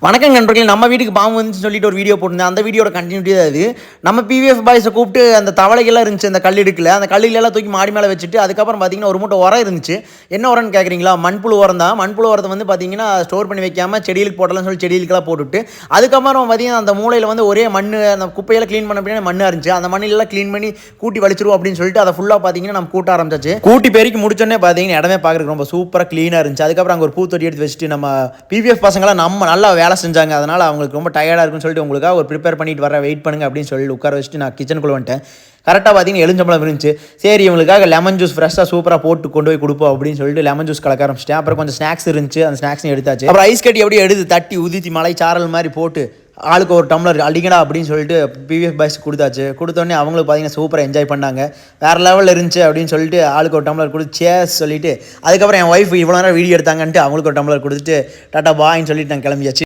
வணக்கம் நண்பர்களே, நம்ம வீட்டுக்கு பாம்பு வந்துச்சு சொல்லிட்டு ஒரு வீடியோ போட்டிருந்தேன். அந்த வீடியோட கண்டினியூட்டி தான் இது. நம்ம பிவிஎஃப் பாய்ஸை கூப்பிட்டு அந்த தவளைகள்லாம் இருந்துச்சு, அந்த கல் இடுக்கில் அந்த கல்லுகளெல்லாம் தூக்கி மாடி மேலே வச்சுட்டு அதுக்கப்புறம் பார்த்தீங்கன்னா ஒரு மூட்டை உரம் இருந்துச்சு. என்ன உரம்னு கேட்குறீங்களா? மண்புழு உரம் தான். மண்புழு உரத்தை வந்து பார்த்தீங்கன்னா ஸ்டோர் பண்ணி வைக்காமல் செடிகளுக்கு போட்டலாம்னு சொல்லி செடிகளுக்கெல்லாம் போட்டுவிட்டு அதுக்கப்புறம் பார்த்தீங்கன்னா அந்த மூலையில் வந்து ஒரே மண், அந்த குப்பையெல்லாம் க்ளீன் பண்ண அப்படின்னா மண்ணாக இருந்துச்சு. அந்த மண்ணெல்லாம் க்ளீன் பண்ணி கூட்டி வலிச்சிருவோம் அப்படின்னு சொல்லிட்டு அதை ஃபுல்லாக பார்த்தீங்கன்னா நம்ம கூட்ட ஆரம்பிச்சாச்சு. கூட்டி பெருக்கி முடிச்சோடனே பார்த்தீங்கன்னா இடமே பார்க்குறதுக்கு ரொம்ப சூப்பராக க்ளீனாக இருந்துச்சு. அதுக்கப்புறம் அங்கே ஒரு பூத்தொட்டி எடுத்து வச்சுட்டு நம்ம பிவிஎஃப் பசங்களாம் நம்ம நல்லா வேலை செஞ்சாங்க. அதனால் அவங்களுக்கு ரொம்ப டயர்டாக இருக்குன்னு சொல்லிட்டு உங்களுக்காக ஒரு ப்ரிப்பேர் பண்ணிட்டு வர வெயிட் பண்ணுங்க அப்படின்னு சொல்லி உட்கார வச்சுட்டு நான் கிச்சனுக்குள்ளே வந்துட்டேன். கரெக்டாக பார்த்தீங்கன்னா எலுஞ்சம்பழம் இருந்துச்சு. சரி, இவங்களுக்காக லெமன் ஜூஸ் ஃப்ரெஷ்ஷாக சூப்பராக போட்டு கொண்டு போய் கொடுப்போம் அப்படின்னு சொல்லிட்டு லெமன் ஜூஸ் கலக்க ஆரம்பிச்சிட்டேன். அப்புறம் கொஞ்சம் ஸ்நாக்ஸ் இருந்துச்சு, அந்த ஸ்நாக்ஸையும் எடுத்தாச்சு. அப்புறம் ஐஸ் கட்டி அப்படியே எடுத்து தட்டி உதித்தி மலை சாரல் மாதிரி போட்டு ஆளுக்கு ஒரு டம்ளர் அடிக்கடா அப்படின்னு சொல்லிட்டு பிவிஎஃப் பாய்ஸ் கொடுத்தாச்சு. கொடுத்தோடனே அவங்களுக்கு பார்த்தீங்கன்னா சூப்பராக என்ஜாய் பண்ணாங்க. வேறு லெவலில் இருந்துச்சு அப்படின்னு சொல்லிட்டு ஆளுக்கு ஒரு டம்ளர் கொடுத்து சேஸ் சொல்லிவிட்டு அதுக்கப்புறம் என் ஒய்ஃப் இவ்வளோ நேரம் வீடியோ எடுத்தாங்கன்ட்டு அவங்களுக்கு ஒரு டம்ளர் கொடுத்துட்டு டாட்டா பாய்ன்னு சொல்லிட்டு நாங்கள் கிளம்பியாச்சு.